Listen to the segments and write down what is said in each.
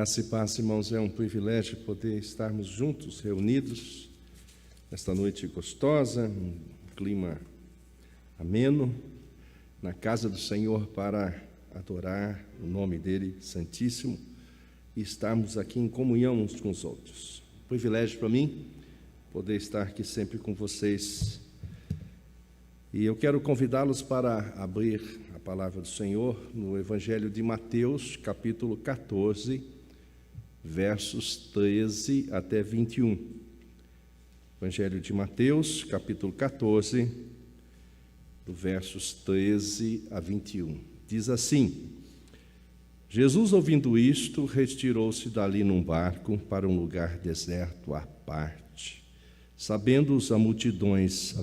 Graça e paz, irmãos, é um privilégio poder estarmos juntos, reunidos, nesta noite gostosa, um clima ameno, na casa do Senhor para adorar o nome dEle Santíssimo e estarmos aqui em comunhão uns com os outros. Privilégio para mim poder estar aqui sempre com vocês. E eu quero convidá-los para abrir a palavra do Senhor no Evangelho de Mateus, capítulo 14, versos 13 até 21. Evangelho de Mateus, capítulo 14, do versos 13 a 21. Diz assim: Jesus, ouvindo isto, retirou-se dali num barco para um lugar deserto à parte. Sabendo as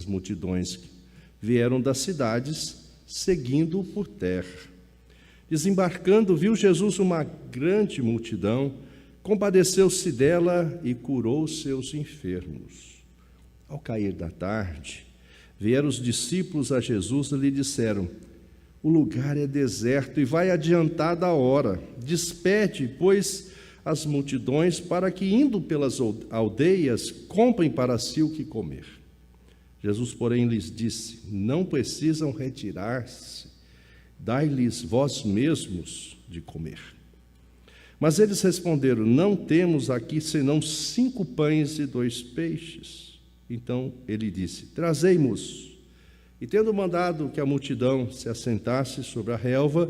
multidões vieram das cidades, seguindo-o por terra. Desembarcando, viu Jesus uma grande multidão, compadeceu-se dela e curou seus enfermos. Ao cair da tarde, vieram os discípulos a Jesus e lhe disseram: o lugar é deserto e vai adiantada a hora. Despede, pois, as multidões para que, indo pelas aldeias, comprem para si o que comer. Jesus, porém, lhes disse: não precisam retirar-se, dai-lhes vós mesmos de comer. Mas eles responderam: não temos aqui senão 5 pães e 2 peixes. Então ele disse: trazei-mos. E tendo mandado que a multidão se assentasse sobre a relva,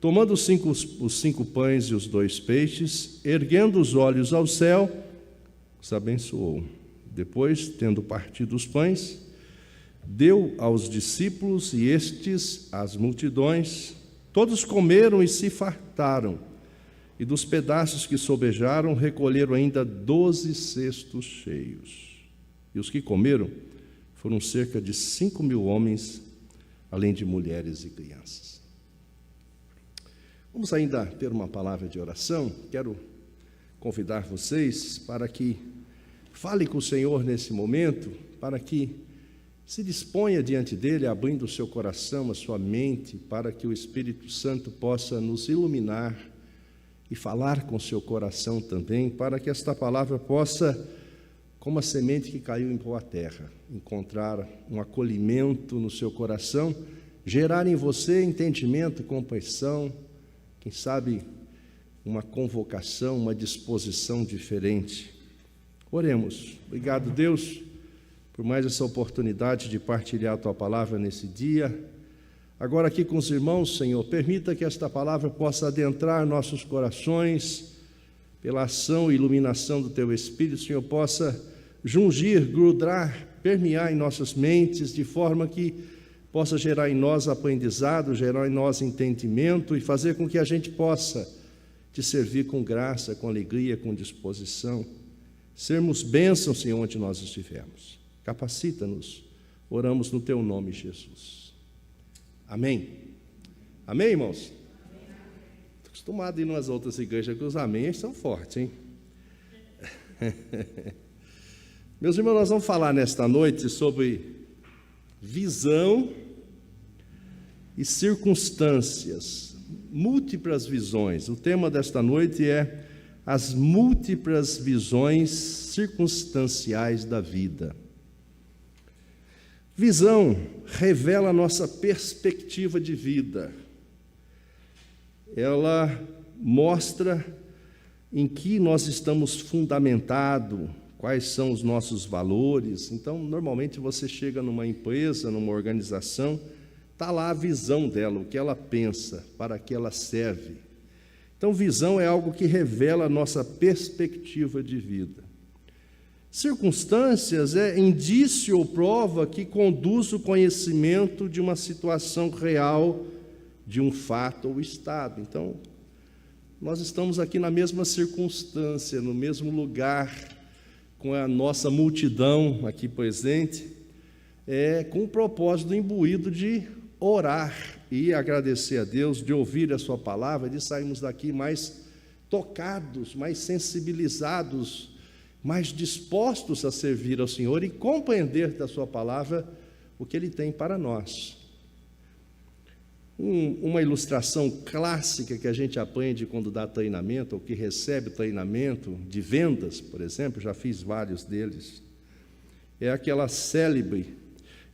tomando os 5 pães e os 2 peixes, erguendo os olhos ao céu, os abençoou. Depois, tendo partido os pães, deu aos discípulos e estes às multidões. Todos comeram e se fartaram. E dos pedaços que sobejaram, recolheram ainda 12 cestos cheios. E os que comeram foram cerca de 5.000 homens, além de mulheres e crianças. Vamos ainda ter uma palavra de oração. Quero convidar vocês para que fale com o Senhor nesse momento, para que se disponha diante dEle, abrindo o seu coração, a sua mente, para que o Espírito Santo possa nos iluminar e falar com o seu coração também, para que esta palavra possa, como a semente que caiu em boa terra, encontrar um acolhimento no seu coração, gerar em você entendimento, compreensão, quem sabe uma convocação, uma disposição diferente. Oremos. Obrigado, Deus, por mais essa oportunidade de partilhar a Tua palavra nesse dia. Agora aqui com os irmãos, Senhor, permita que esta palavra possa adentrar nossos corações, pela ação e iluminação do Teu Espírito, Senhor, possa jungir, grudar, permear em nossas mentes, de forma que possa gerar em nós aprendizado, gerar em nós entendimento e fazer com que a gente possa Te servir com graça, com alegria, com disposição, sermos bênçãos, Senhor, onde nós estivermos. Capacita-nos, oramos no Teu nome, Jesus. Amém. Amém, irmãos? Estou acostumado a ir nas outras igrejas que os amém são fortes, hein? Meus irmãos, nós vamos falar nesta noite sobre visão e circunstâncias, múltiplas visões. O tema desta noite é as múltiplas visões circunstanciais da vida. Visão revela a nossa perspectiva de vida. Ela mostra em que nós estamos fundamentados, quais são os nossos valores. Então, normalmente você chega numa empresa, numa organização, está lá a visão dela, o que ela pensa, para que ela serve. Então, visão é algo que revela a nossa perspectiva de vida. Circunstâncias é indício ou prova que conduz o conhecimento de uma situação real, de um fato ou estado. Então, nós estamos aqui na mesma circunstância, no mesmo lugar, com a nossa multidão aqui presente, com o propósito imbuído de orar e agradecer a Deus, de ouvir a sua palavra, de sairmos daqui mais tocados, mais sensibilizados, mais dispostos a servir ao Senhor e compreender da sua palavra o que Ele tem para nós. Uma ilustração clássica que a gente aprende quando dá treinamento, ou que recebe treinamento de vendas, por exemplo, já fiz vários deles, é aquela célebre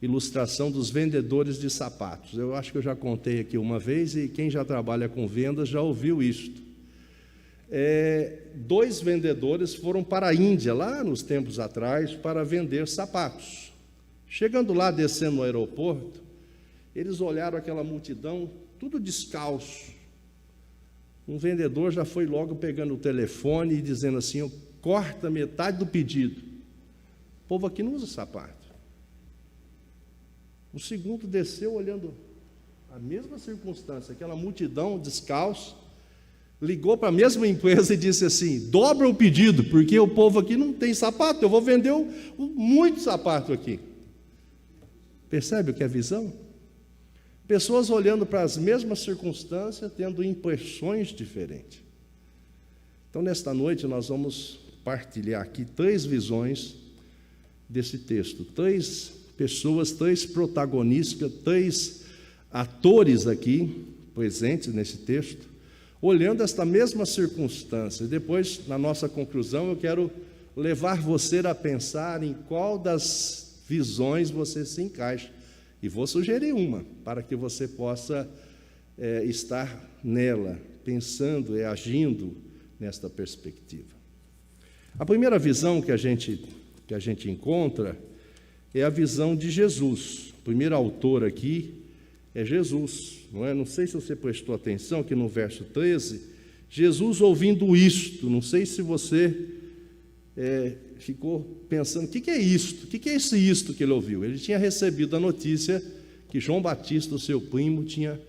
ilustração dos vendedores de sapatos. Eu acho que eu já contei aqui uma vez, e quem já trabalha com vendas já ouviu isto. 2 vendedores foram para a Índia, lá nos tempos atrás, para vender sapatos. Chegando lá, descendo no aeroporto, eles olharam aquela multidão, tudo descalço. Um vendedor já foi logo pegando o telefone e dizendo assim: corta metade do pedido. O povo aqui não usa sapato. O segundo desceu olhando a mesma circunstância, aquela multidão descalço, ligou para a mesma empresa e disse assim: dobra o pedido, porque o povo aqui não tem sapato, eu vou vender muito sapato aqui. Percebe o que é visão? Pessoas olhando para as mesmas circunstâncias, tendo impressões diferentes. Então, nesta noite, nós vamos partilhar aqui 3 visões desse texto. 3 pessoas, 3 protagonistas, 3 atores aqui presentes nesse texto, olhando esta mesma circunstância. E depois, na nossa conclusão, eu quero levar você a pensar em qual das visões você se encaixa. E vou sugerir uma, para que você possa estar nela, pensando e agindo nesta perspectiva. A primeira visão que a gente encontra é a visão de Jesus. O primeiro autor aqui é Jesus, não é? Não sei se você prestou atenção que no verso 13, Jesus ouvindo isto, não sei se você ficou pensando: o que é isto? O que é esse isto que ele ouviu? Ele tinha recebido a notícia que João Batista, o seu primo, tinha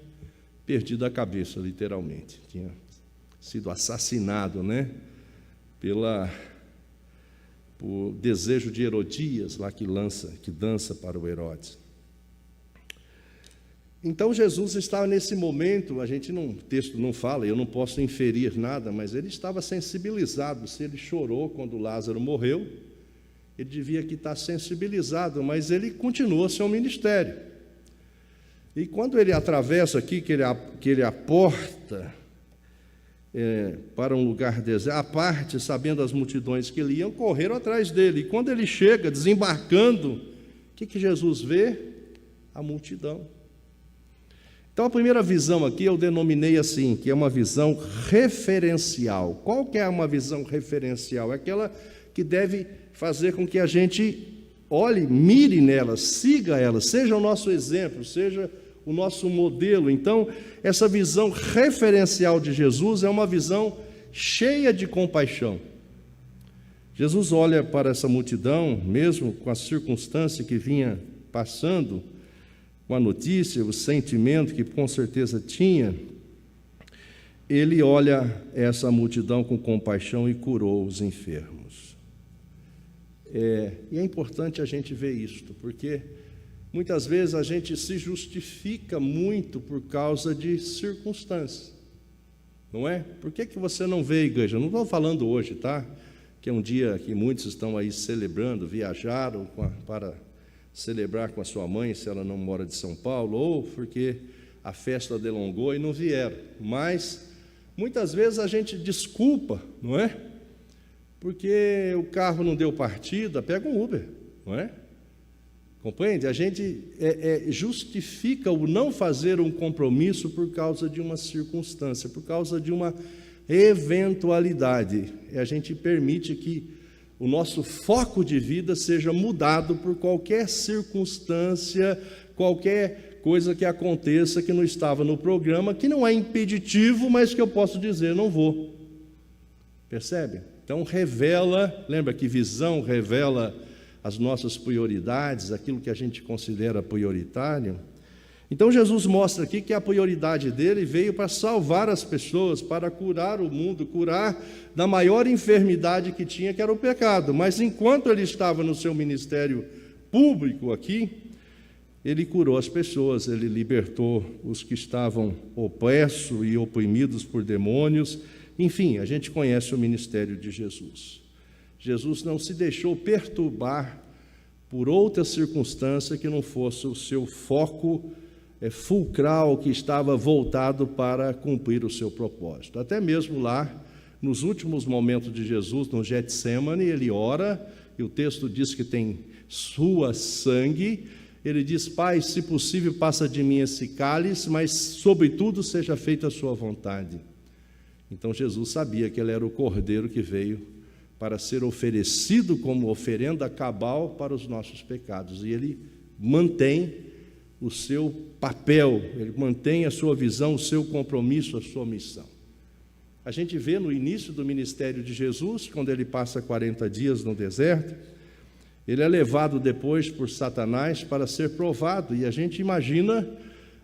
perdido a cabeça, literalmente. Tinha sido assassinado, né? Por desejo de Herodias, lá que dança para o Herodes. Então Jesus estava nesse momento, o texto não fala, eu não posso inferir nada, mas ele estava sensibilizado. Se ele chorou quando Lázaro morreu, ele devia que estar sensibilizado, mas ele continuou seu ministério. E quando ele atravessa aqui, que ele aporta para um lugar deserto, à parte, sabendo as multidões que ele iam, correram atrás dele. E quando ele chega, desembarcando, o que Jesus vê? A multidão. Então, a primeira visão aqui eu denominei assim, que é uma visão referencial. Qual que é uma visão referencial? É aquela que deve fazer com que a gente olhe, mire nela, siga ela, seja o nosso exemplo, seja o nosso modelo. Então, essa visão referencial de Jesus é uma visão cheia de compaixão. Jesus olha para essa multidão, mesmo com a circunstância que vinha passando, com a notícia, o sentimento que com certeza tinha, ele olha essa multidão com compaixão e curou os enfermos. E é importante a gente ver isto, porque muitas vezes a gente se justifica muito por causa de circunstâncias, não é? Por que você não vê, igreja? Eu não estou falando hoje, tá? Que é um dia que muitos estão aí celebrando, viajaram para celebrar com a sua mãe, se ela não mora de São Paulo, ou porque a festa delongou e não vieram. Mas, muitas vezes a gente desculpa, não é? Porque o carro não deu partida, pega um Uber, não é? Compreende? A gente justifica o não fazer um compromisso por causa de uma circunstância, por causa de uma eventualidade. E a gente permite que o nosso foco de vida seja mudado por qualquer circunstância, qualquer coisa que aconteça que não estava no programa, que não é impeditivo, mas que eu posso dizer, não vou. Percebe? Então revela, lembra que visão revela as nossas prioridades, aquilo que a gente considera prioritário. Então Jesus mostra aqui que a prioridade dele veio para salvar as pessoas, para curar o mundo, curar da maior enfermidade que tinha, que era o pecado. Mas enquanto ele estava no seu ministério público aqui, ele curou as pessoas, ele libertou os que estavam opressos e oprimidos por demônios. Enfim, a gente conhece o ministério de Jesus. Jesus não se deixou perturbar por outra circunstância que não fosse o seu foco fulcral que estava voltado para cumprir o seu propósito. Até mesmo lá, nos últimos momentos de Jesus, no Getsêmani, ele ora, e o texto diz que tem sua sangue. Ele diz: Pai, se possível, passa de mim esse cálice, mas, sobretudo, seja feita a sua vontade. Então, Jesus sabia que ele era o Cordeiro que veio para ser oferecido como oferenda cabal para os nossos pecados. E ele mantém o seu papel, ele mantém a sua visão, o seu compromisso, a sua missão. A gente vê no início do ministério de Jesus, quando ele passa 40 dias no deserto, ele é levado depois por Satanás para ser provado, e a gente imagina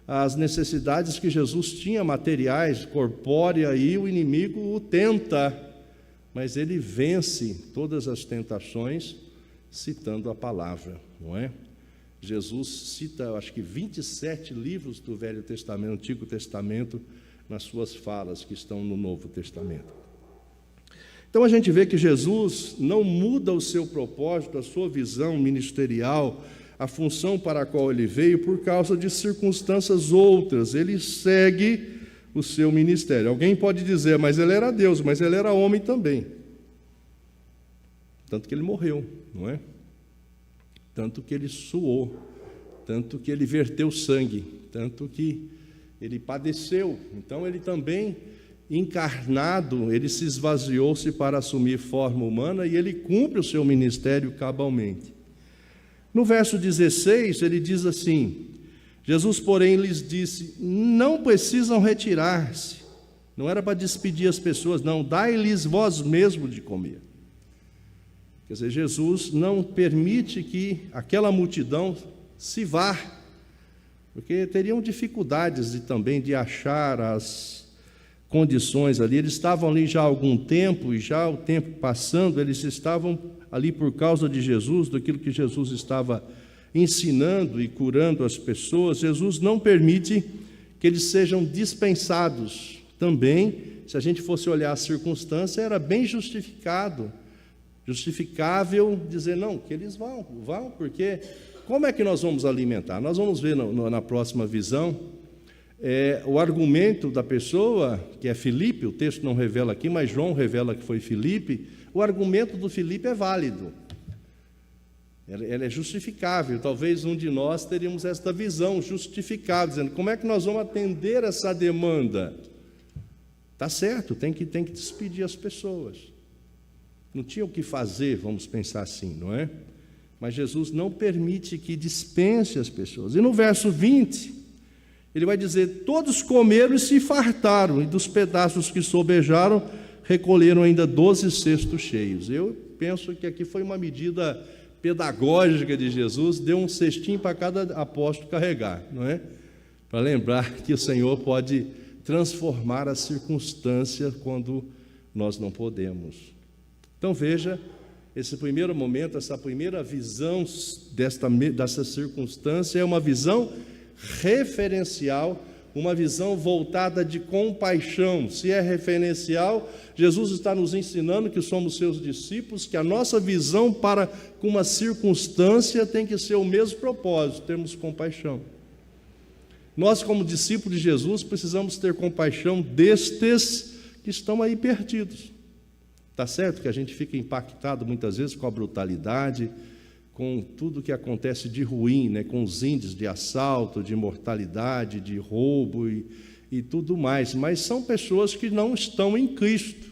as necessidades que Jesus tinha, materiais, corpórea, e o inimigo o tenta, mas ele vence todas as tentações citando a palavra, não é? Jesus cita, acho que 27 livros do Velho Testamento, Antigo Testamento, nas suas falas que estão no Novo Testamento. Então a gente vê que Jesus não muda o seu propósito, a sua visão ministerial, a função para a qual ele veio por causa de circunstâncias outras. Ele segue o seu ministério. Alguém pode dizer: mas ele era Deus, mas ele era homem também. Tanto que ele morreu, não é? Tanto que ele suou, tanto que ele verteu sangue, tanto que ele padeceu. Então ele também, encarnado, ele se esvaziou-se para assumir forma humana, e ele cumpre o seu ministério cabalmente. No verso 16, ele diz assim: Jesus, porém, lhes disse: não precisam retirar-se. Não era para despedir as pessoas, não, dai-lhes vós mesmo de comer. Quer dizer, Jesus não permite que aquela multidão se vá, porque teriam dificuldades também de achar as condições ali. Eles estavam ali já há algum tempo, e já o tempo passando, eles estavam ali por causa de Jesus, daquilo que Jesus estava ensinando e curando as pessoas. Jesus não permite que eles sejam dispensados. Também, se a gente fosse olhar a circunstância, era bem justificável dizer: não, que eles vão, porque como é que nós vamos alimentar? Nós vamos ver na próxima visão o argumento da pessoa, que é Filipe. O texto não revela aqui, mas João revela que foi Filipe. O argumento do Filipe é válido, ele é justificável. Talvez um de nós teríamos esta visão justificável, dizendo: como é que nós vamos atender essa demanda? Está certo, tem que despedir as pessoas. Não tinha o que fazer, vamos pensar assim, não é? Mas Jesus não permite que dispense as pessoas. E no verso 20, ele vai dizer: todos comeram e se fartaram, e dos pedaços que sobejaram, recolheram ainda 12 cestos cheios. Eu penso que aqui foi uma medida pedagógica de Jesus, deu um cestinho para cada apóstolo carregar, não é? Para lembrar que o Senhor pode transformar a circunstância quando nós não podemos. Então veja, esse primeiro momento, essa primeira visão dessa circunstância é uma visão referencial, uma visão voltada de compaixão. Se é referencial, Jesus está nos ensinando que somos seus discípulos, que a nossa visão para uma circunstância tem que ser o mesmo propósito, termos compaixão. Nós, como discípulos de Jesus, precisamos ter compaixão destes que estão aí perdidos. Está certo que a gente fica impactado muitas vezes com a brutalidade, com tudo que acontece de ruim, né? Com os índices de assalto, de mortalidade, de roubo e tudo mais. Mas são pessoas que não estão em Cristo,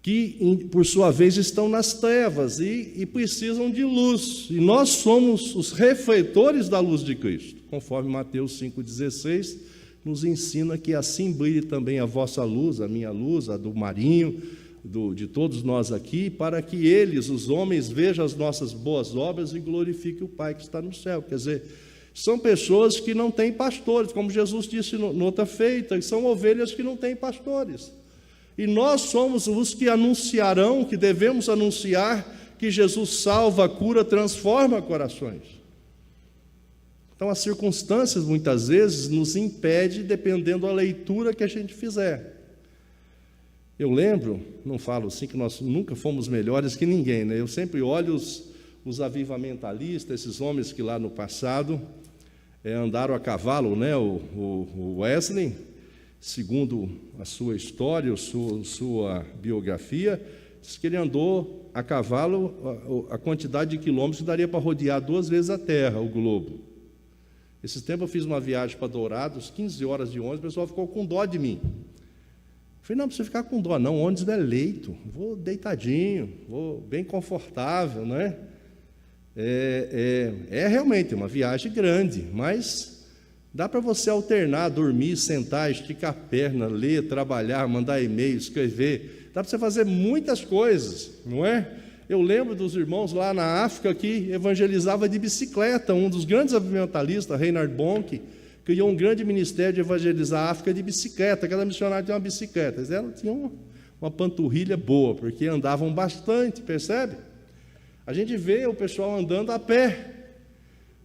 que, por sua vez, estão nas trevas e precisam de luz. E nós somos os refletores da luz de Cristo, conforme Mateus 5,16 nos ensina que assim brilhe também a vossa luz, a minha luz, a do Marinho, de todos nós aqui, para que eles, os homens, vejam as nossas boas obras e glorifiquem o Pai que está no céu. Quer dizer, são pessoas que não têm pastores, como Jesus disse noutra feita, são ovelhas que não têm pastores. E nós somos os que anunciarão, que devemos anunciar que Jesus salva, cura, transforma corações. Então, as circunstâncias, muitas vezes, nos impedem, dependendo da leitura que a gente fizer. Eu lembro, não falo assim que nós nunca fomos melhores que ninguém, né? Eu sempre olho os avivamentalistas, esses homens que lá no passado andaram a cavalo, né? O Wesley, segundo a sua história, sua biografia, diz que ele andou a cavalo a quantidade de quilômetros que daria para rodear 2 vezes a Terra, o globo. Esse tempo eu fiz uma viagem para Dourados, 15 horas de ônibus, o pessoal ficou com dó de mim. Eu falei, não, não precisa ficar com dó, não, o ônibus não é leito, vou deitadinho, vou bem confortável, né? É realmente uma viagem grande, mas dá para você alternar, dormir, sentar, esticar a perna, ler, trabalhar, mandar e-mail, escrever, dá para você fazer muitas coisas, não é? Eu lembro dos irmãos lá na África que evangelizava de bicicleta, um dos grandes avimentalistas, Reinhard Bonk, criou um grande ministério de evangelizar a África de bicicleta, cada missionário tem uma bicicleta, eles tinham uma panturrilha boa, porque andavam bastante, percebe? A gente vê o pessoal andando a pé,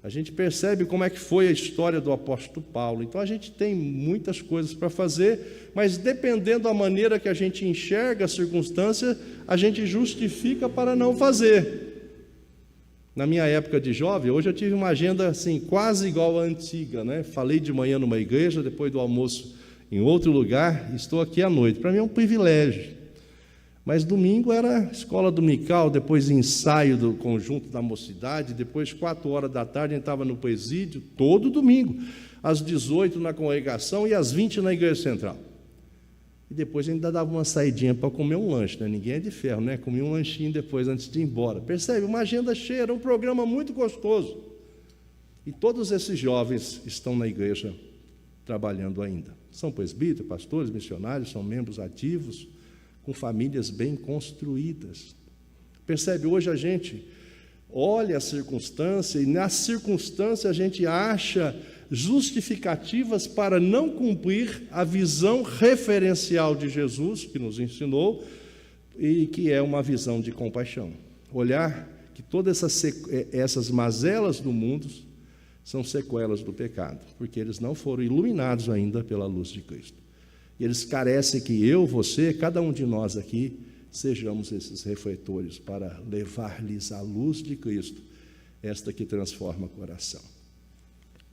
a gente percebe como é que foi a história do apóstolo Paulo. Então a gente tem muitas coisas para fazer, mas dependendo da maneira que a gente enxerga a circunstância, a gente justifica para não fazer. Na minha época de jovem, hoje eu tive uma agenda assim, quase igual à antiga, né? Falei de manhã numa igreja, depois do almoço em outro lugar, estou aqui à noite. Para mim é um privilégio. Mas domingo era escola dominical, depois ensaio do conjunto da mocidade, depois 4 horas da tarde a gente estava no presídio, todo domingo, às 18 na congregação e às 20 na igreja central. E depois ainda dava uma saidinha para comer um lanche, né? Ninguém é de ferro, né? Comia um lanchinho depois, antes de ir embora. Percebe? Uma agenda cheia, era um programa muito gostoso. E todos esses jovens estão na igreja trabalhando ainda. São presbíteros, pastores, missionários, são membros ativos, com famílias bem construídas. Percebe? Hoje a gente olha a circunstância e na circunstância a gente acha justificativas para não cumprir a visão referencial de Jesus, que nos ensinou, e que é uma visão de compaixão. Olhar que todas essas mazelas do mundo são sequelas do pecado, porque eles não foram iluminados ainda pela luz de Cristo. E eles carecem que eu, você, cada um de nós aqui, sejamos esses refletores para levar-lhes a luz de Cristo, esta que transforma o coração.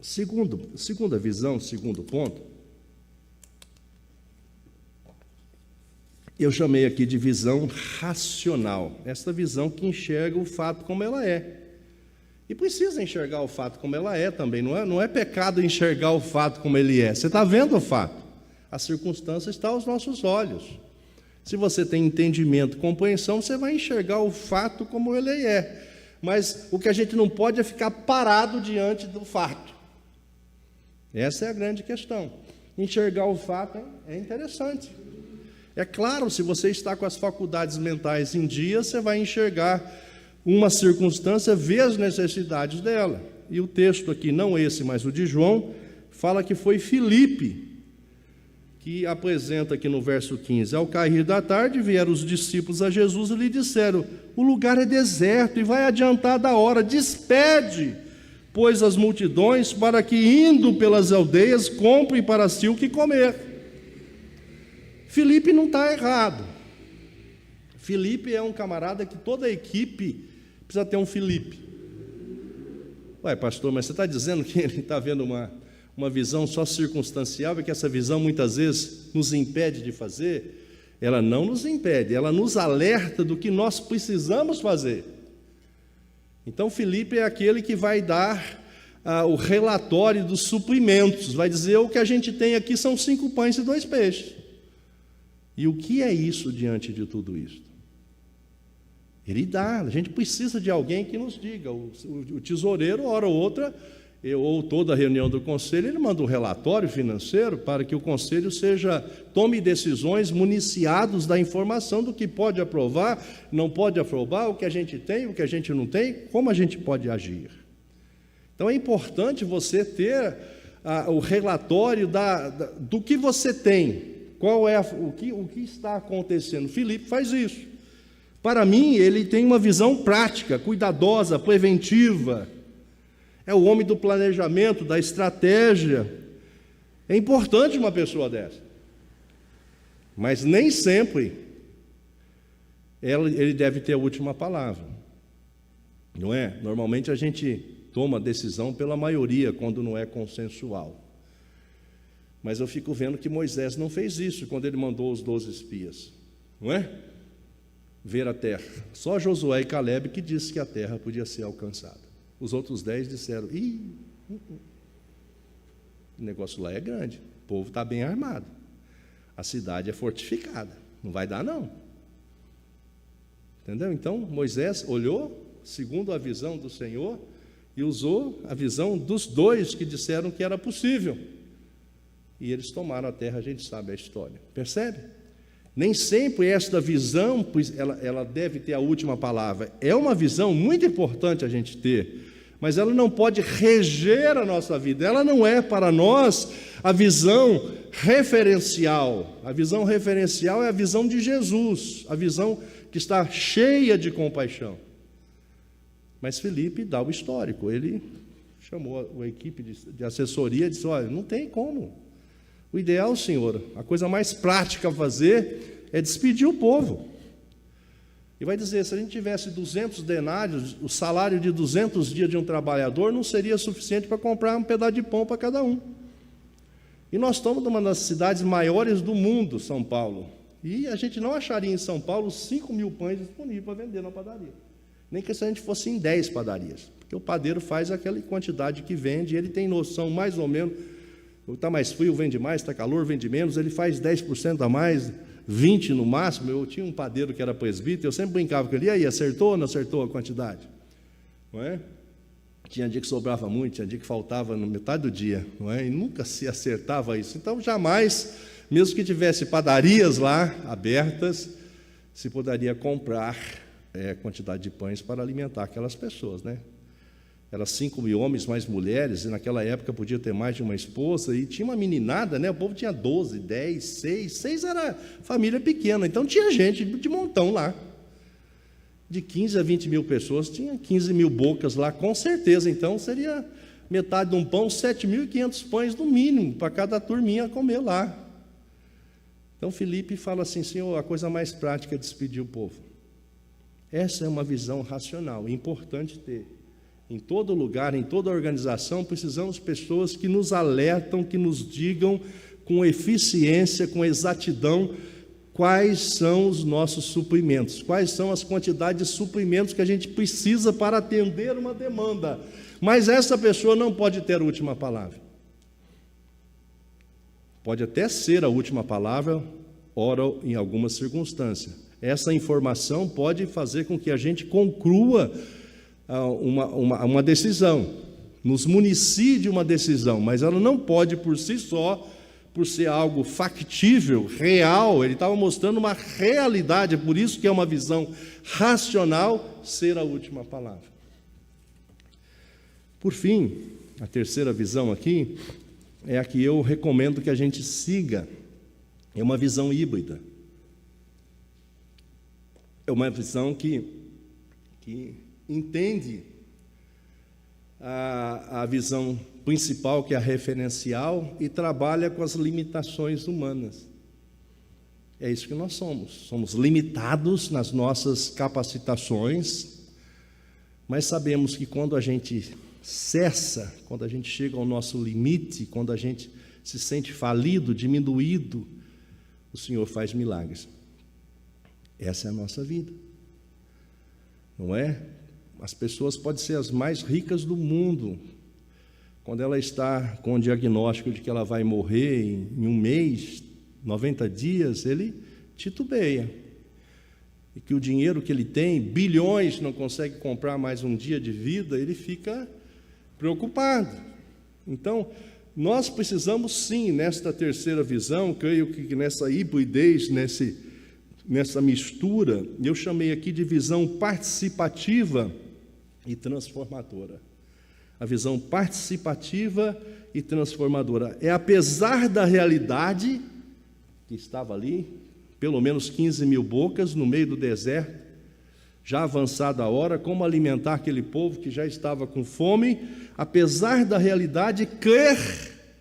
Segunda visão, segundo ponto, eu chamei aqui de visão racional, esta visão que enxerga o fato como ela é. E precisa enxergar o fato como ela é também, não é pecado enxergar o fato como ele é, você está vendo o fato. A circunstância está aos nossos olhos. Se você tem entendimento, compreensão, você vai enxergar o fato como ele é. Mas o que a gente não pode é ficar parado diante do fato. Essa é a grande questão. Enxergar o fato é interessante. É claro, se você está com as faculdades mentais em dia, você vai enxergar uma circunstância, ver as necessidades dela. E o texto aqui, não esse, mas o de João, fala que foi Filipe que apresenta aqui no verso 15, ao cair da tarde vieram os discípulos a Jesus e lhe disseram, o lugar é deserto e vai adiantar da hora, despede, pois as multidões, para que indo pelas aldeias, comprem para si o que comer. Filipe não está errado. Filipe é um camarada que toda a equipe precisa ter um Filipe. Ué, pastor, mas você está dizendo que ele está vendo uma visão só circunstancial, e que essa visão muitas vezes nos impede de fazer? Ela não nos impede, ela nos alerta do que nós precisamos fazer. Então Filipe é aquele que vai dar o relatório dos suprimentos, vai dizer, o que a gente tem aqui são 5 pães e 2 peixes. E o que é isso diante de tudo isso? Ele dá, a gente precisa de alguém que nos diga. O tesoureiro, hora ou outra, ou toda a reunião do conselho, ele manda um relatório financeiro para que o conselho tome decisões municiados da informação do que pode aprovar, não pode aprovar, o que a gente tem, o que a gente não tem, como a gente pode agir. Então é importante você ter o relatório do que você tem, o que está acontecendo. Filipe faz isso. Para mim, ele tem uma visão prática, cuidadosa, preventiva. É o homem do planejamento, da estratégia. É importante uma pessoa dessa. Mas nem sempre ele deve ter a última palavra. Não é? Normalmente toma decisão pela maioria, quando não é consensual. Mas eu fico vendo que Moisés não fez isso quando ele mandou os 12 espias, não é? Ver a terra. Só Josué e Caleb que disse que a terra podia ser alcançada. Os outros 10 disseram, o negócio lá é grande, o povo está bem armado, a cidade é fortificada, não vai dar não. Entendeu? Então Moisés olhou segundo a visão do Senhor e usou a visão dos 2 que disseram que era possível. E eles tomaram a terra, a gente sabe a história. Percebe? Nem sempre esta visão, pois ela deve ter a última palavra. É uma visão muito importante a gente ter, mas ela não pode reger a nossa vida. Ela não é para nós a visão referencial. A visão referencial é a visão de Jesus, a visão que está cheia de compaixão. Mas Filipe dá o histórico. Ele chamou a equipe de assessoria e disse, olha, não tem como. O ideal, Senhor, a coisa mais prática a fazer é despedir o povo. E vai dizer, se a gente tivesse 200 denários, o salário de 200 dias de um trabalhador não seria suficiente para comprar um pedaço de pão para cada um. E nós estamos numa das cidades maiores do mundo, São Paulo. E a gente não acharia em São Paulo 5.000 pães disponíveis para vender na padaria. Nem que se a gente fosse em 10 padarias. Porque o padeiro faz aquela quantidade que vende, ele tem noção mais ou menos. Está mais frio, vende mais, está calor, vende menos, ele faz 10% a mais, 20% no máximo. Eu tinha um padeiro que era presbítero, eu sempre brincava com ele, e aí, acertou ou não acertou a quantidade? Não é? Tinha dia que sobrava muito, tinha dia que faltava na metade do dia, não é? E nunca se acertava isso. Então, jamais, mesmo que tivesse padarias lá abertas, se poderia comprar quantidade de pães para alimentar aquelas pessoas, né? Era 5.000 homens mais mulheres, e naquela época podia ter mais de uma esposa, e tinha uma meninada, né? O povo tinha 12, 10, 6 era família pequena, então tinha gente de montão lá. De 15 a 20 mil pessoas, tinha 15.000 bocas lá, com certeza. Então seria metade de um pão, 7.500 pães no mínimo, para cada turminha comer lá. Então Filipe fala assim, Senhor, a coisa mais prática é despedir o povo. Essa é uma visão racional, importante ter. Em todo lugar, em toda organização, precisamos de pessoas que nos alertam, que nos digam com eficiência, com exatidão, quais são os nossos suprimentos, quais são as quantidades de suprimentos que a gente precisa para atender uma demanda. Mas essa pessoa não pode ter a última palavra. Pode até ser a última palavra, ora, em algumas circunstâncias. Essa informação pode fazer com que a gente conclua uma decisão, nos municie de uma decisão, mas ela não pode por si só, por ser algo factível, real. Ele estava mostrando uma realidade, é por isso que é uma visão racional, ser a última palavra. Por fim, a terceira visão aqui, é a que eu recomendo que a gente siga, é uma visão híbrida. É uma visão que entende a visão principal, que é a referencial, e trabalha com as limitações humanas. É isso que nós somos limitados nas nossas capacitações, mas sabemos que quando a gente cessa, quando a gente chega ao nosso limite, quando a gente se sente falido, diminuído, o Senhor faz milagres. Essa é a nossa vida, não é? As pessoas podem ser as mais ricas do mundo, quando ela está com o diagnóstico de que ela vai morrer em um mês, 90 dias, ele titubeia. E que o dinheiro que ele tem, bilhões, não consegue comprar mais um dia de vida, ele fica preocupado. Então, nós precisamos sim, nesta terceira visão, creio que nessa hibridez, nessa mistura, eu chamei aqui de visão participativa e transformadora. A visão participativa e transformadora é, apesar da realidade que estava ali, pelo menos 15.000 bocas no meio do deserto, já avançada a hora, como alimentar aquele povo que já estava com fome, apesar da realidade, crer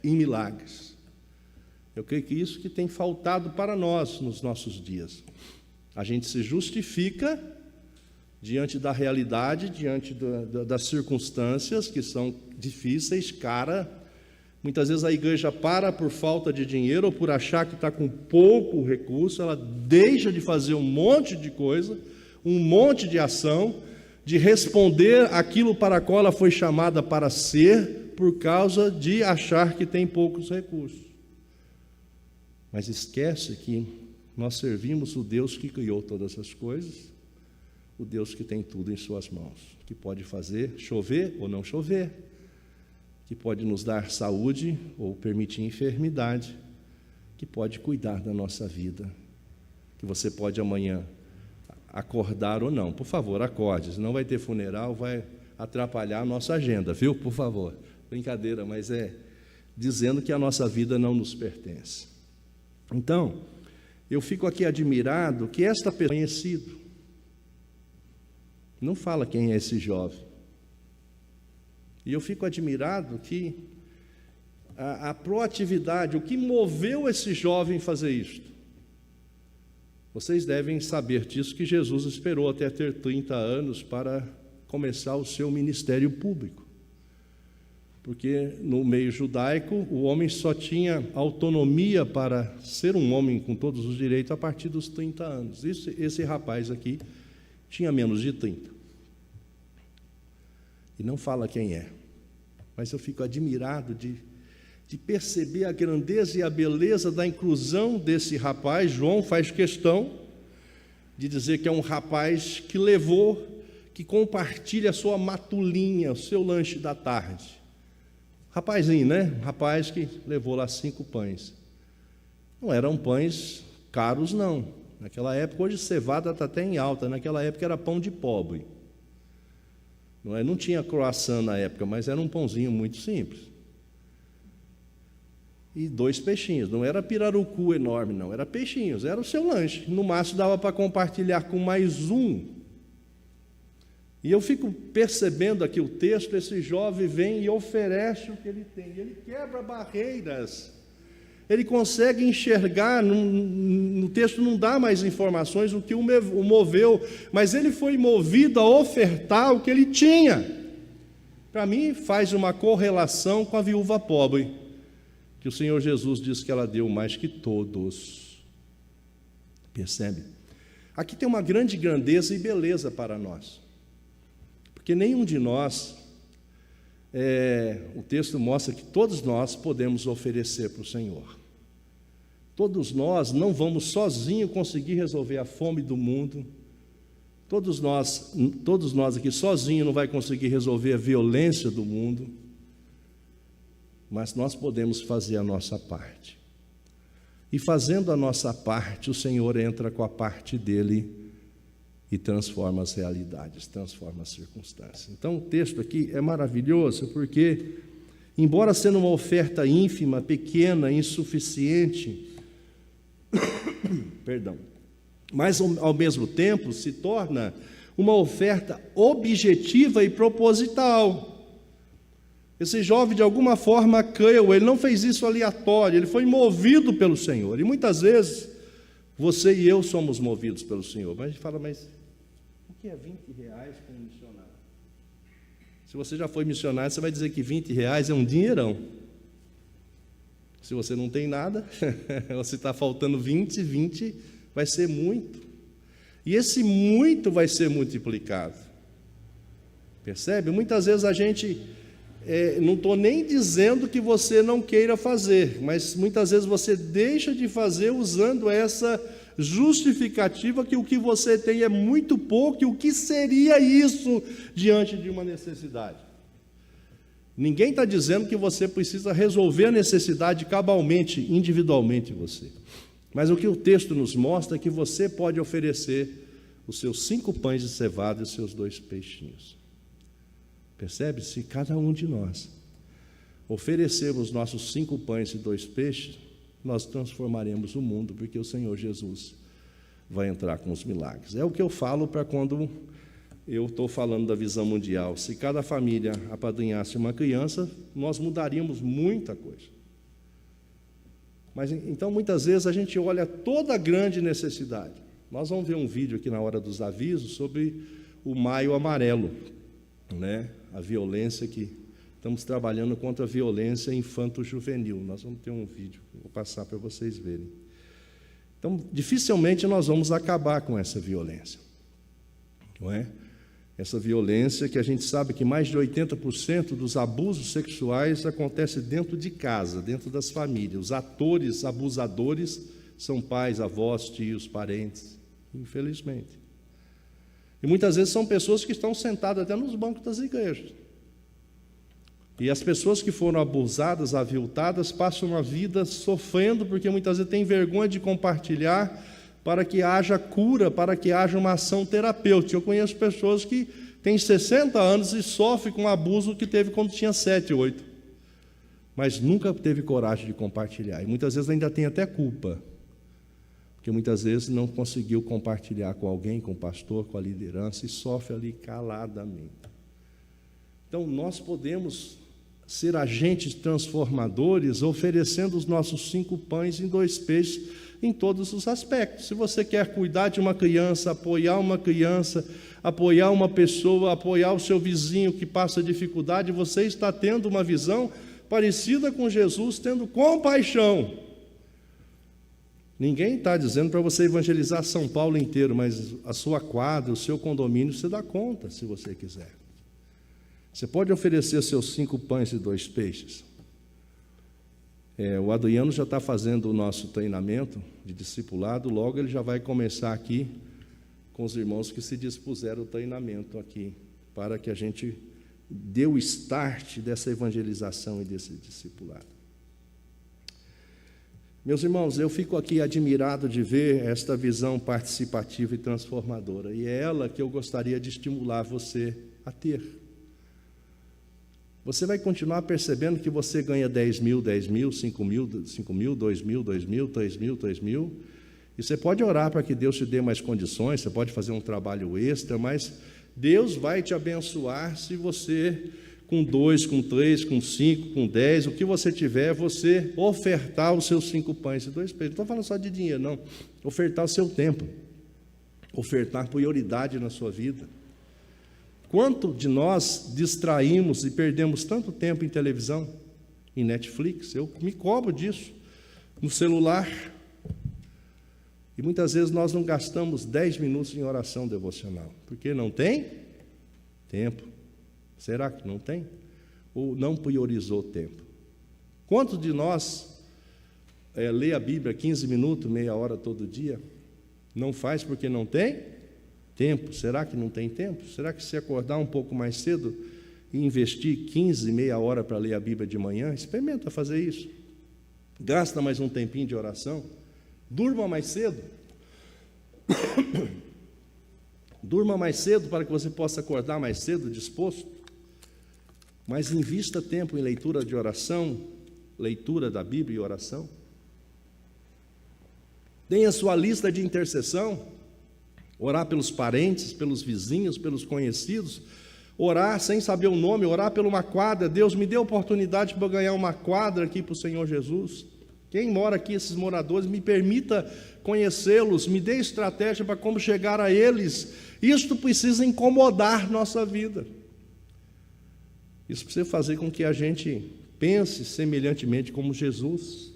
em milagres. Eu creio que isso que tem faltado para nós nos nossos dias. A gente se justifica diante da realidade, diante das circunstâncias que são difíceis, cara. Muitas vezes a igreja para por falta de dinheiro ou por achar que está com pouco recurso, ela deixa de fazer um monte de coisa, um monte de ação, de responder aquilo para a qual ela foi chamada para ser, por causa de achar que tem poucos recursos. Mas esquece que nós servimos o Deus que criou todas essas coisas, o Deus que tem tudo em suas mãos, que pode fazer chover ou não chover, que pode nos dar saúde ou permitir enfermidade, que pode cuidar da nossa vida, que você pode amanhã acordar ou não. Por favor, acorde, senão vai ter funeral, vai atrapalhar a nossa agenda, viu? Por favor. Brincadeira, mas é dizendo que a nossa vida não nos pertence. Então, eu fico aqui admirado que esta pessoa é conhecido. Não fala quem é esse jovem. E eu fico admirado que a proatividade, o que moveu esse jovem a fazer isto. Vocês devem saber disso, que Jesus esperou até ter 30 anos para começar o seu ministério público. Porque no meio judaico, o homem só tinha autonomia para ser um homem com todos os direitos a partir dos 30 anos. Esse rapaz aqui tinha menos de 30. E não fala quem é. Mas eu fico admirado de perceber a grandeza e a beleza da inclusão desse rapaz. João faz questão de dizer que é um rapaz que levou, que compartilha a sua matulinha, o seu lanche da tarde. Rapazinho, né? Um rapaz que levou lá 5 pães. Não eram pães caros, não. Naquela época, hoje cevada está até em alta, naquela época era pão de pobre. Não tinha croissant na época, mas era um pãozinho muito simples. E 2 peixinhos, não era pirarucu enorme, não, era peixinhos, era o seu lanche. No máximo dava para compartilhar com mais um. E eu fico percebendo aqui o texto, esse jovem vem e oferece o que ele tem, ele quebra barreiras, ele consegue enxergar, no texto não dá mais informações o que o moveu, mas ele foi movido a ofertar o que ele tinha. Para mim faz uma correlação com a viúva pobre, que o Senhor Jesus diz que ela deu mais que todos. Percebe? Aqui tem uma grande grandeza e beleza para nós. Porque nenhum de nós, o texto mostra que todos nós podemos oferecer para o Senhor. Todos nós não vamos sozinhos conseguir resolver a fome do mundo. Todos nós aqui sozinhos não vai conseguir resolver a violência do mundo. Mas nós podemos fazer a nossa parte. E fazendo a nossa parte, o Senhor entra com a parte dele e transforma as realidades, transforma as circunstâncias. Então o texto aqui é maravilhoso porque, embora sendo uma oferta ínfima, pequena, insuficiente, mas ao mesmo tempo se torna uma oferta objetiva e proposital. Esse jovem de alguma forma creu, ele não fez isso aleatório, ele foi movido pelo Senhor. E muitas vezes você e eu somos movidos pelo Senhor. Mas a gente fala, mas o que é R$20 para um missionário? Se você já foi missionário, você vai dizer que R$20 é um dinheirão. Se você não tem nada, você está faltando 20 vai ser muito. E esse muito vai ser multiplicado. Percebe? Muitas vezes a gente, não estou nem dizendo que você não queira fazer, mas muitas vezes você deixa de fazer usando essa justificativa que o que você tem é muito pouco, e o que seria isso diante de uma necessidade? Ninguém está dizendo que você precisa resolver a necessidade cabalmente, individualmente você. Mas o que o texto nos mostra é que você pode oferecer os seus 5 pães de cevada e os seus 2 peixinhos. Percebe? Se cada um de nós oferecermos nossos 5 pães e 2 peixes, nós transformaremos o mundo, porque o Senhor Jesus vai entrar com os milagres. É o que eu falo para quando eu estou falando da visão mundial. Se cada família apadrinhasse uma criança, nós mudaríamos muita coisa. Mas então muitas vezes a gente olha toda a grande necessidade. Nós vamos ver um vídeo aqui na hora dos avisos sobre o Maio Amarelo, né? A violência que estamos trabalhando contra a violência infanto-juvenil. Nós vamos ter um vídeo, vou passar para vocês verem. Então, dificilmente nós vamos acabar com essa violência, não é? Essa violência que a gente sabe que mais de 80% dos abusos sexuais acontece dentro de casa, dentro das famílias. Os atores abusadores são pais, avós, tios, parentes, infelizmente. E muitas vezes são pessoas que estão sentadas até nos bancos das igrejas. E as pessoas que foram abusadas, aviltadas, passam a vida sofrendo, porque muitas vezes têm vergonha de compartilhar, para que haja cura, para que haja uma ação terapêutica. Eu conheço pessoas que têm 60 anos e sofrem com o abuso que teve quando tinha 7, 8. Mas nunca teve coragem de compartilhar. E muitas vezes ainda tem até culpa. Porque muitas vezes não conseguiu compartilhar com alguém, com o pastor, com a liderança, e sofre ali caladamente. Então, nós podemos ser agentes transformadores, oferecendo os nossos 5 pães e 2 peixes, em todos os aspectos. Se você quer cuidar de uma criança, apoiar uma pessoa, apoiar o seu vizinho que passa dificuldade, você está tendo uma visão parecida com Jesus, tendo compaixão. Ninguém está dizendo para você evangelizar São Paulo inteiro, mas a sua quadra, o seu condomínio, você dá conta, se você quiser. Você pode oferecer seus 5 pães e 2 peixes. O Adriano já está fazendo o nosso treinamento de discipulado, logo ele já vai começar aqui com os irmãos que se dispuseram o treinamento aqui, para que a gente dê o start dessa evangelização e desse discipulado. Meus irmãos, eu fico aqui admirado de ver esta visão participativa e transformadora, e é ela que eu gostaria de estimular você a ter. Você vai continuar percebendo que você ganha 10 mil, 10 mil, 5 mil, 5 mil, 2 mil, 2 mil, 3 mil, 3 mil. E você pode orar para que Deus te dê mais condições, você pode fazer um trabalho extra, mas Deus vai te abençoar se você, com 2, com 3, com 5, com 10, o que você tiver, você ofertar os seus 5 pães e 2 peixes. Não estou falando só de dinheiro, não. Ofertar o seu tempo. Ofertar prioridade na sua vida. Quanto de nós distraímos e perdemos tanto tempo em televisão, em Netflix? Eu me cobro disso, no celular. E muitas vezes nós não gastamos 10 minutos em oração devocional, porque não tem tempo. Será que não tem? Ou não priorizou tempo? Quantos de nós lê a Bíblia 15 minutos, meia hora todo dia? Não faz porque não tem tempo. Será que não tem tempo? Será que se acordar um pouco mais cedo e investir 15, meia hora para ler a Bíblia de manhã, experimenta fazer isso. Gasta mais um tempinho de oração. Durma mais cedo. Durma mais cedo para que você possa acordar mais cedo, disposto. Mas invista tempo em leitura de oração, leitura da Bíblia e oração. Tenha sua lista de intercessão. Orar pelos parentes, pelos vizinhos, pelos conhecidos, orar sem saber o nome, orar por uma quadra. Deus, me dê a oportunidade para eu ganhar uma quadra aqui para o Senhor Jesus. Quem mora aqui, esses moradores, me permita conhecê-los, me dê estratégia para como chegar a eles. Isto precisa incomodar nossa vida. Isso precisa fazer com que a gente pense semelhantemente como Jesus.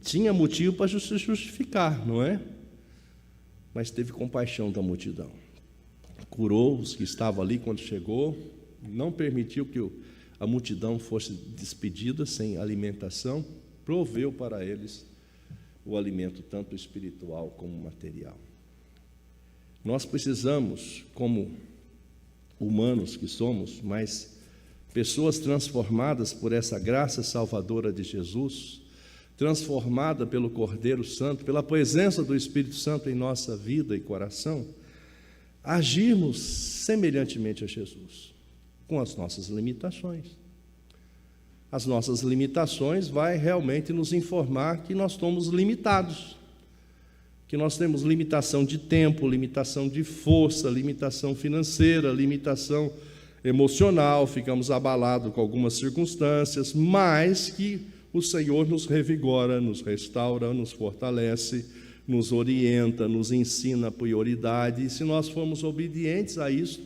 Tinha motivo para se justificar, não é? Mas teve compaixão da multidão. Curou os que estavam ali quando chegou, não permitiu que a multidão fosse despedida sem alimentação, proveu para eles o alimento tanto espiritual como material. Nós precisamos, como humanos que somos, mas pessoas transformadas por essa graça salvadora de Jesus, transformada pelo Cordeiro Santo, pela presença do Espírito Santo em nossa vida e coração, agirmos semelhantemente a Jesus, com as nossas limitações. As nossas limitações vai realmente nos informar que nós somos limitados, que nós temos limitação de tempo, limitação de força, limitação financeira, limitação emocional, ficamos abalados com algumas circunstâncias, mas que o Senhor nos revigora, nos restaura, nos fortalece, nos orienta, nos ensina a prioridade, e se nós formos obedientes a isso,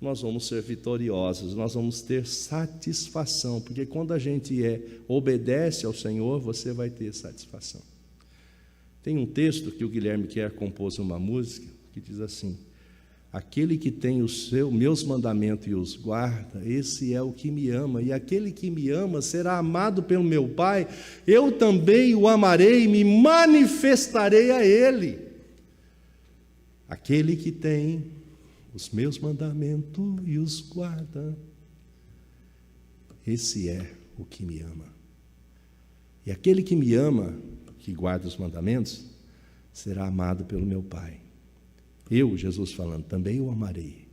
nós vamos ser vitoriosos, nós vamos ter satisfação, porque quando a gente obedece ao Senhor, você vai ter satisfação. Tem um texto que o Guilherme Kerr compôs uma música, que diz assim: aquele que tem os meus mandamentos e os guarda, esse é o que me ama, e aquele que me ama será amado pelo meu Pai, eu também o amarei e me manifestarei a ele. Aquele que tem os meus mandamentos e os guarda, esse é o que me ama. E aquele que me ama, que guarda os mandamentos, será amado pelo meu Pai. Eu, Jesus falando, também o amarei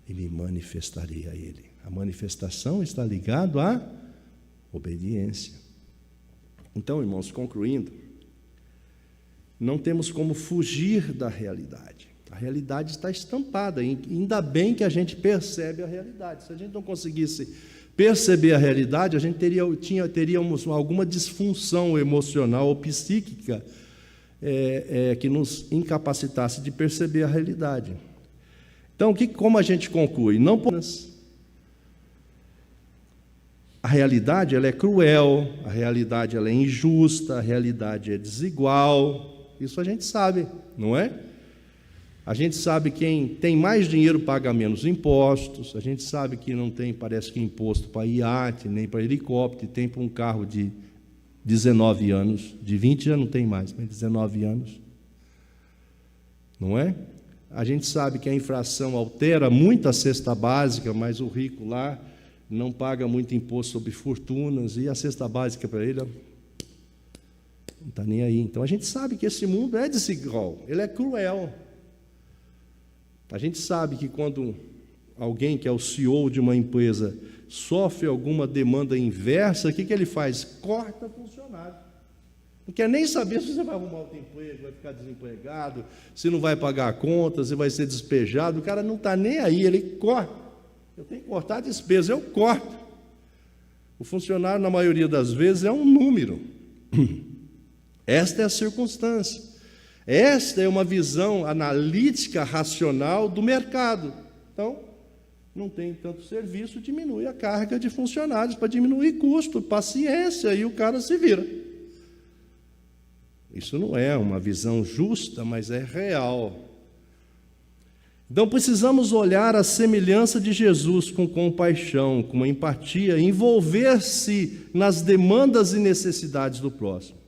e me manifestarei a ele. A manifestação está ligada à obediência. Então, irmãos, concluindo, não temos como fugir da realidade. A realidade está estampada, ainda bem que a gente percebe a realidade. Se a gente não conseguisse perceber a realidade, a gente teríamos alguma disfunção emocional ou psíquica que nos incapacitasse de perceber a realidade. Então, como a gente conclui? Não a realidade ela é cruel, a realidade ela é injusta, a realidade é desigual. Isso a gente sabe, não é? A gente sabe que quem tem mais dinheiro paga menos impostos, a gente sabe que não tem, parece que, imposto para iate, nem para helicóptero, tem para um carro de 19 anos, de 20 já não tem mais, mas 19 anos, não é? A gente sabe que a inflação altera muito a cesta básica, mas o rico lá não paga muito imposto sobre fortunas, e a cesta básica para ele não está nem aí. Então a gente sabe que esse mundo é desigual, ele é cruel. A gente sabe que quando alguém que é o CEO de uma empresa sofre alguma demanda inversa, o que ele faz? Corta funcionário. Não quer nem saber se você vai arrumar outro emprego, vai ficar desempregado, se não vai pagar a conta, se vai ser despejado. O cara não está nem aí, ele corta. Eu tenho que cortar a despesa, eu corto. O funcionário, na maioria das vezes, é um número. Esta é a circunstância. Esta é uma visão analítica, racional do mercado. Então, não tem tanto serviço, diminui a carga de funcionários para diminuir custo, paciência, e o cara se vira. Isso não é uma visão justa, mas é real. Então, precisamos olhar a semelhança de Jesus com compaixão, com empatia, envolver-se nas demandas e necessidades do próximo.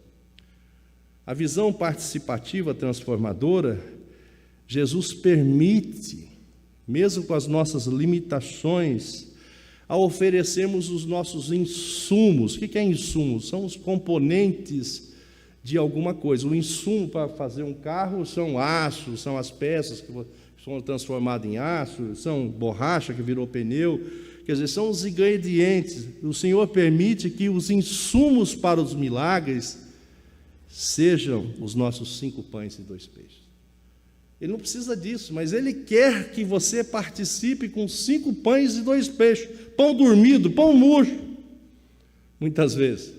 A visão participativa transformadora, Jesus permite, mesmo com as nossas limitações, a oferecermos os nossos insumos. O que é insumo? São os componentes de alguma coisa. O insumo para fazer um carro são aços, são as peças que são transformadas em aço, são borracha que virou pneu, quer dizer, são os ingredientes. O Senhor permite que os insumos para os milagres sejam os nossos 5 pães e 2 peixes. Ele não precisa disso, mas Ele quer que você participe com 5 pães e 2 peixes, pão dormido, pão murcho, muitas vezes,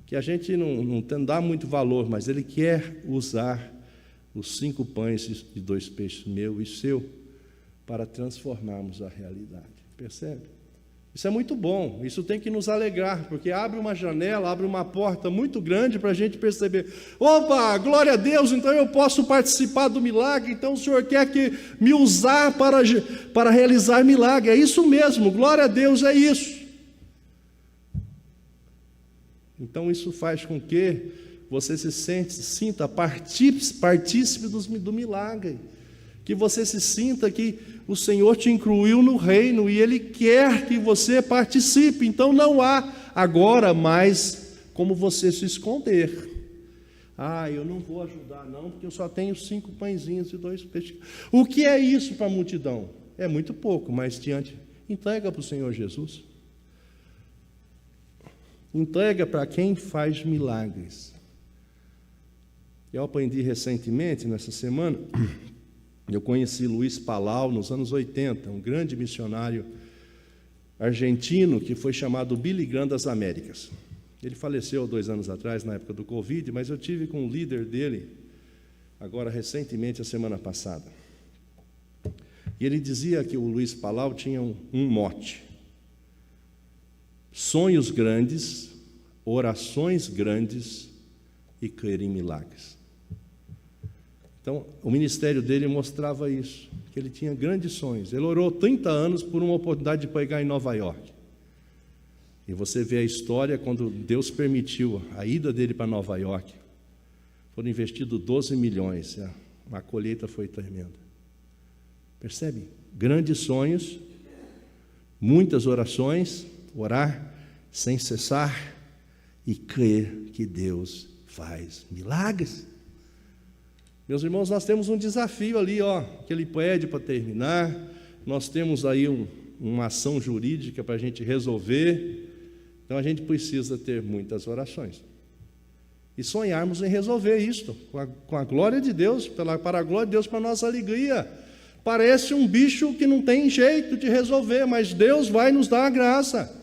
que a gente não dá muito valor, mas Ele quer usar os 5 pães e 2 peixes, meu e seu, para transformarmos a realidade, percebe? Isso é muito bom, isso tem que nos alegrar, porque abre uma janela, abre uma porta muito grande para a gente perceber, opa, glória a Deus, então eu posso participar do milagre, então o Senhor quer que me usar para realizar milagre, é isso mesmo, glória a Deus, é isso. Então isso faz com que você se sinta partícipe do milagre, que você se sinta que o Senhor te incluiu no reino e Ele quer que você participe. Então não há agora mais como você se esconder. Eu não vou ajudar não, porque eu só tenho 5 pãezinhos e 2 peixes. O que é isso para a multidão? É muito pouco, mas entrega para o Senhor Jesus. Entrega para quem faz milagres. Eu aprendi recentemente, nessa semana, eu conheci Luiz Palau nos anos 80, um grande missionário argentino que foi chamado Billy Graham das Américas. Ele faleceu 2 anos atrás, na época do Covid, mas eu tive com o líder dele, agora recentemente, a semana passada. E ele dizia que o Luiz Palau tinha um mote: sonhos grandes, orações grandes e crer em milagres. Então, o ministério dele mostrava isso, que ele tinha grandes sonhos. Ele orou 30 anos por uma oportunidade de pregar em Nova York. E você vê a história, quando Deus permitiu a ida dele para Nova York, foram investidos 12 milhões, a colheita foi tremenda. Percebe? Grandes sonhos, muitas orações, orar sem cessar e crer que Deus faz milagres. Meus irmãos, nós temos um desafio ali, que ele pede para terminar. Nós temos aí uma ação jurídica para a gente resolver. Então a gente precisa ter muitas orações e sonharmos em resolver isto com a glória de Deus, para a glória de Deus, para a nossa alegria. Parece um bicho que não tem jeito de resolver, mas Deus vai nos dar a graça.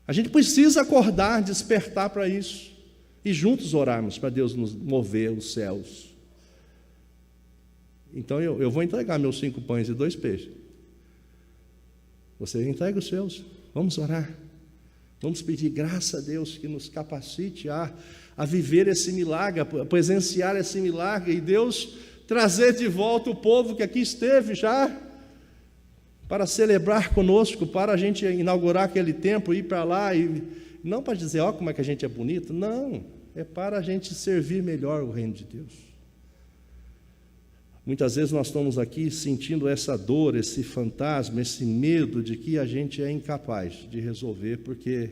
A gente precisa acordar, despertar para isso e juntos orarmos para Deus nos mover os céus. Então eu vou entregar meus 5 pães e 2 peixes. Você entrega os seus. Vamos orar. Vamos pedir graça a Deus que nos capacite a viver esse milagre, a presenciar esse milagre, e Deus trazer de volta o povo que aqui esteve já, para celebrar conosco, para a gente inaugurar aquele templo, ir para lá, e não para dizer, como é que a gente é bonito, não, é para a gente servir melhor o reino de Deus. Muitas vezes nós estamos aqui sentindo essa dor, esse fantasma, esse medo de que a gente é incapaz de resolver, porque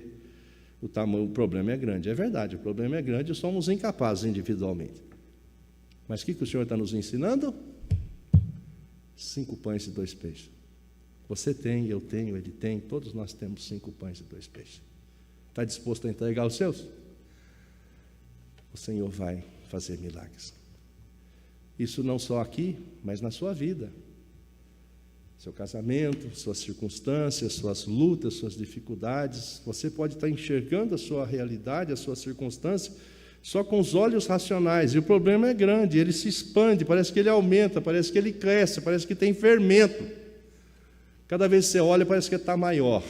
o problema é grande. É verdade, o problema é grande e somos incapazes individualmente. Mas o que o Senhor está nos ensinando? 5 pães e 2 peixes. Você tem, eu tenho, ele tem, todos nós temos 5 pães e 2 peixes. Está disposto a entregar os seus? O Senhor vai fazer milagres. Isso não só aqui, mas na sua vida. Seu casamento, suas circunstâncias, suas lutas, suas dificuldades. Você pode estar enxergando a sua realidade, a sua circunstância, só com os olhos racionais. E o problema é grande, ele se expande, parece que ele aumenta, parece que ele cresce, parece que tem fermento. Cada vez que você olha, parece que está maior.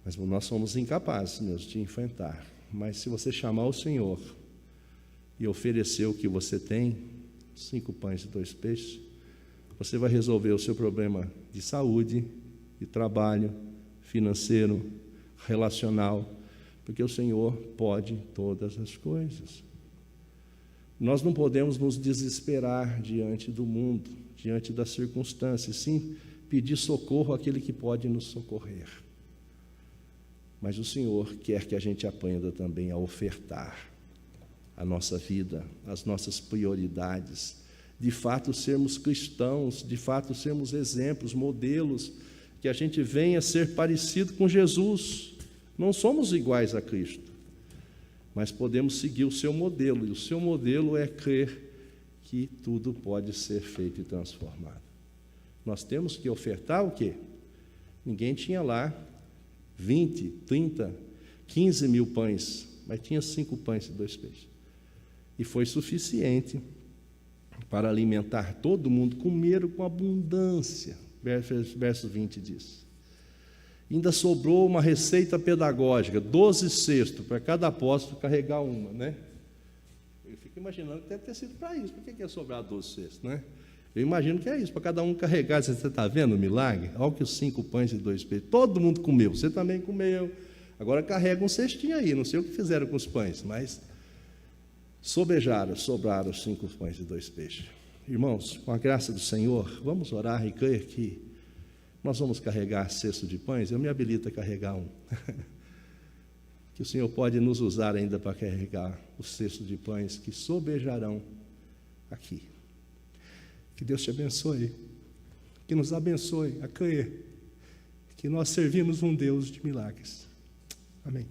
Mas nós somos incapazes, Deus, de enfrentar. Mas se você chamar o Senhor e oferecer o que você tem, 5 pães e 2 peixes, você vai resolver o seu problema de saúde, de trabalho, financeiro, relacional, porque o Senhor pode todas as coisas. Nós não podemos nos desesperar diante do mundo, diante das circunstâncias, sim pedir socorro àquele que pode nos socorrer. Mas o Senhor quer que a gente aprenda também a ofertar a nossa vida, as nossas prioridades, de fato sermos cristãos, de fato sermos exemplos, modelos, que a gente venha ser parecido com Jesus. Não somos iguais a Cristo, mas podemos seguir o seu modelo, e o seu modelo é crer que tudo pode ser feito e transformado. Nós temos que ofertar o quê? Ninguém tinha lá 20, 30, 15 mil pães, mas tinha 5 pães e 2 peixes. E foi suficiente para alimentar todo mundo, comeram com abundância. Verso 20 diz. Ainda sobrou uma receita pedagógica, 12 cestos, para cada apóstolo carregar uma, né? Eu fico imaginando que deve ter sido para isso. Por que ia sobrar 12 cestos, né? Eu imagino que é isso, para cada um carregar. Você está vendo o milagre? Olha que os 5 pães e 2 peixes, todo mundo comeu, você também comeu. Agora carrega um cestinho aí, não sei o que fizeram com os pães, mas sobraram os 5 pães e 2 peixes. Irmãos, com a graça do Senhor, vamos orar e crer que nós vamos carregar cesto de pães. Eu me habilito a carregar um. Que o Senhor pode nos usar ainda para carregar o cesto de pães que sobejarão aqui. Que Deus te abençoe, que nos abençoe a crer que nós servimos um Deus de milagres. Amém.